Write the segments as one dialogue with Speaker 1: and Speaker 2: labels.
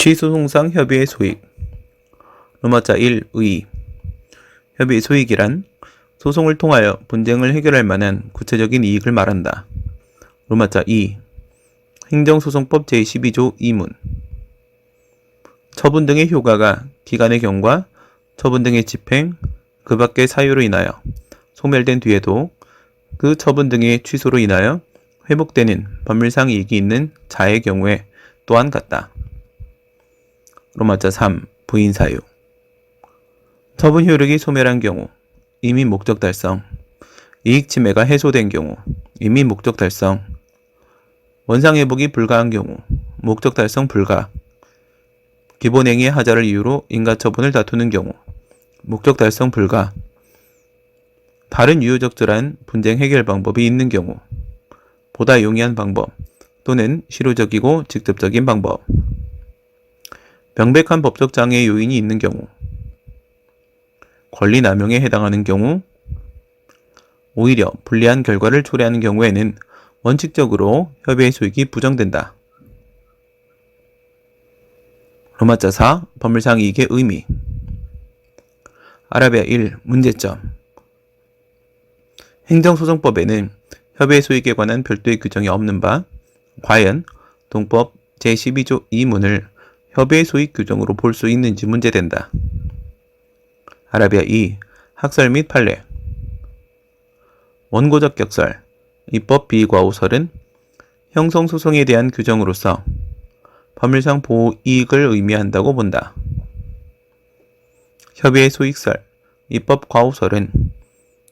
Speaker 1: 취소송상 협의의 소익. 로마자 1. 의. 협의의 소익이란 소송을 통하여 분쟁을 해결할 만한 구체적인 이익을 말한다. 로마자 2. 행정소송법 제12조 2문. 처분 등의 효과가 기간의 경과, 처분 등의 집행, 그 밖의 사유로 인하여 소멸된 뒤에도 그 처분 등의 취소로 인하여 회복되는 법률상 이익이 있는 자의 경우에 또한 같다. 로마자 3. 부인 사유. 처분 효력이 소멸한 경우, 이미 목적 달성, 이익 침해가 해소된 경우, 이미 목적 달성, 원상 회복이 불가한 경우, 목적 달성 불가, 기본행위의 하자를 이유로 인가처분을 다투는 경우, 목적 달성 불가, 다른 유효적절한 분쟁 해결 방법이 있는 경우, 보다 용이한 방법 또는 실효적이고 직접적인 방법, 명백한 법적 장애의 요인이 있는 경우, 권리 남용에 해당하는 경우, 오히려 불리한 결과를 초래하는 경우에는 원칙적으로 협의의 소익이 부정된다. 로마자 4. 법률상 이익의 의미. 아라비아 1. 문제점. 행정소송법에는 협의의 소익에 관한 별도의 규정이 없는 바, 과연 동법 제12조 2문을 협의의 소익 규정으로 볼 수 있는지 문제된다. 아라비아 2. 학설 및 판례. 원고적 격설, 입법 비과오설은 형성소송에 대한 규정으로서 법률상 보호 이익을 의미한다고 본다. 협의의 소익설, 입법 과오설은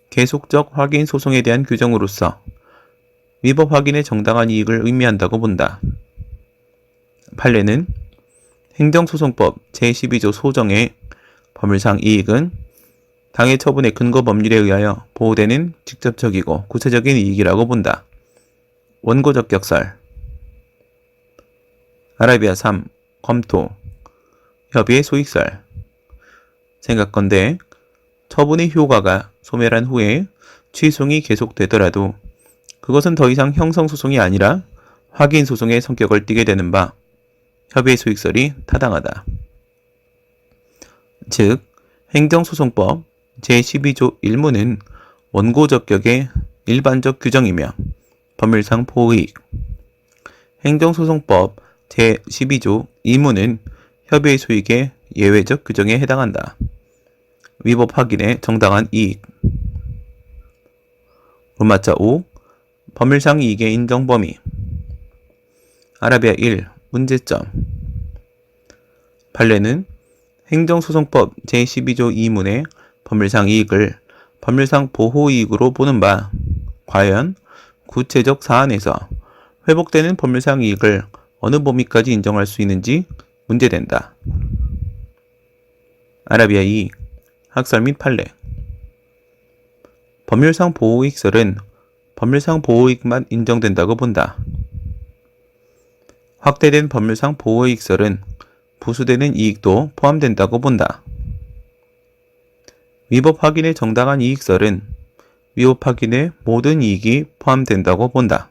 Speaker 1: 계속적 확인 소송에 대한 규정으로서 위법 확인의 정당한 이익을 의미한다고 본다. 판례는 행정소송법 제12조 소정의 법률상 이익은 당해 처분의 근거 법률에 의하여 보호되는 직접적이고 구체적인 이익이라고 본다. 원고적 격설. 아라비아 3. 검토. 협의의 소익설. 생각건대 처분의 효과가 소멸한 후에 취소송이 계속되더라도 그것은 더 이상 형성소송이 아니라 확인소송의 성격을 띠게 되는 바 협의의 소익설이 타당하다. 즉, 행정소송법 제12조 1문은 원고적격의 일반적 규정이며 법률상 보호이익, 행정소송법 제12조 2문은 협의의 소익의 예외적 규정에 해당한다. 위법 확인의 정당한 이익. 로마자 5. 법률상 이익의 인정 범위. 아라비아 1. 문제점. 판례는 행정소송법 제12조 2문의 법률상 이익을 법률상 보호이익으로 보는 바, 과연 구체적 사안에서 회복되는 법률상 이익을 어느 범위까지 인정할 수 있는지 문제된다. 아라비아 2. 학설 및 판례. 법률상 보호이익설은 법률상 보호이익만 인정된다고 본다. 확대된 법률상 보호이익설은 부수되는 이익도 포함된다고 본다. 위법 확인의 정당한 이익설은 위법 확인의 모든 이익이 포함된다고 본다.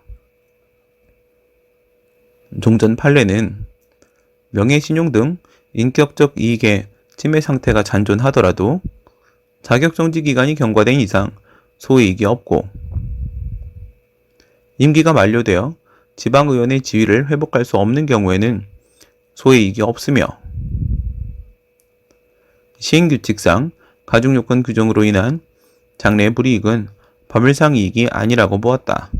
Speaker 1: 종전 판례는 명예신용 등 인격적 이익의 침해 상태가 잔존하더라도 자격정지 기간이 경과된 이상 소이익이 없고, 임기가 만료되어 지방의원의 지위를 회복할 수 없는 경우에는 소이익이 없으며, 시행규칙상 가중요건 규정으로 인한 장래 불이익은 법률상 이익이 아니라고 보았다.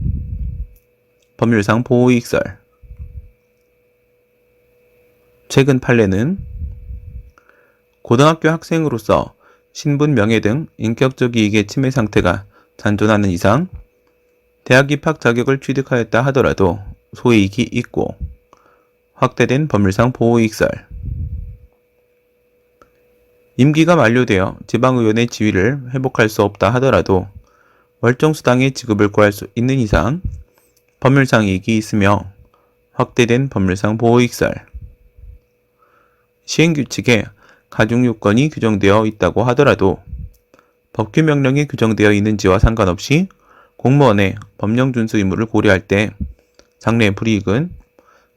Speaker 1: 법률상 보호이익설. 최근 판례는 고등학교 학생으로서 신분 명예 등 인격적 이익의 침해 상태가 잔존하는 이상 대학 입학 자격을 취득하였다 하더라도 소이익이 있고, 확대된 법률상 보호이익설. 임기가 만료되어 지방의원의 지위를 회복할 수 없다 하더라도 월정수당의 지급을 구할 수 있는 이상 법률상 이익이 있으며, 확대된 법률상 보호이익설. 시행규칙에 가중요건이 규정되어 있다고 하더라도 법규명령에 규정되어 있는지와 상관없이 공무원의 법령 준수 의무를 고려할 때 장래의 불이익은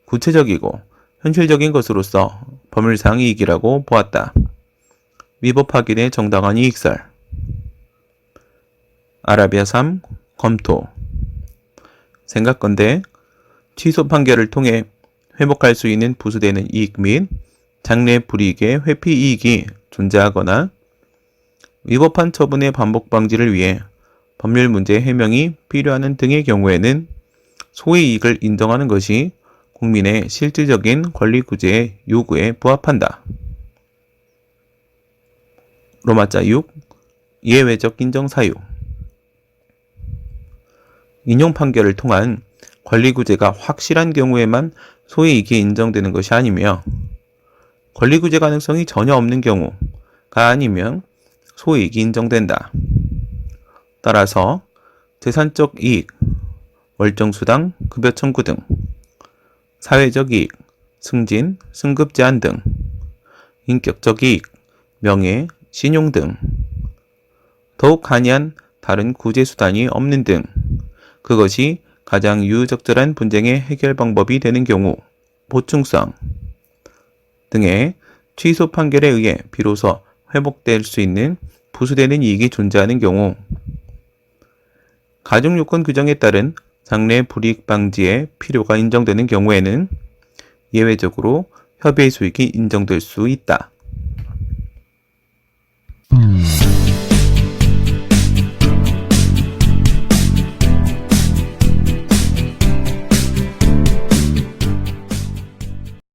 Speaker 1: 구체적이고 현실적인 것으로서 법률상 이익이라고 보았다. 위법 확인의 정당한 이익설. 아라비아 3. 검토. 생각건대 취소 판결을 통해 회복할 수 있는 부수되는 이익 및 장래 불이익의 회피 이익이 존재하거나 위법한 처분의 반복 방지를 위해 법률 문제 해명이 필요하는 등의 경우에는 소의 이익을 인정하는 것이 국민의 실질적인 권리 구제의 요구에 부합한다. 로마자 6. 예외적 인정 사유. 인용 판결을 통한 권리 구제가 확실한 경우에만 소의 이익이 인정되는 것이 아니며 권리 구제 가능성이 전혀 없는 경우가 아니면 소이익이 인정된다. 따라서 재산적 이익, 월정수당, 급여 청구 등 사회적 이익, 승진, 승급 제한 등 인격적 이익, 명예, 신용 등 더욱 한이한 다른 구제 수단이 없는 등 그것이 가장 유유적절한 분쟁의 해결 방법이 되는 경우 보충성 등의 취소 판결에 의해 비로소 회복될 수 있는 부수되는 이익이 존재하는 경우 가중요건 규정에 따른 장래 불이익 방지의 필요가 인정되는 경우에는 예외적으로 협의의 수익이 인정될 수 있다.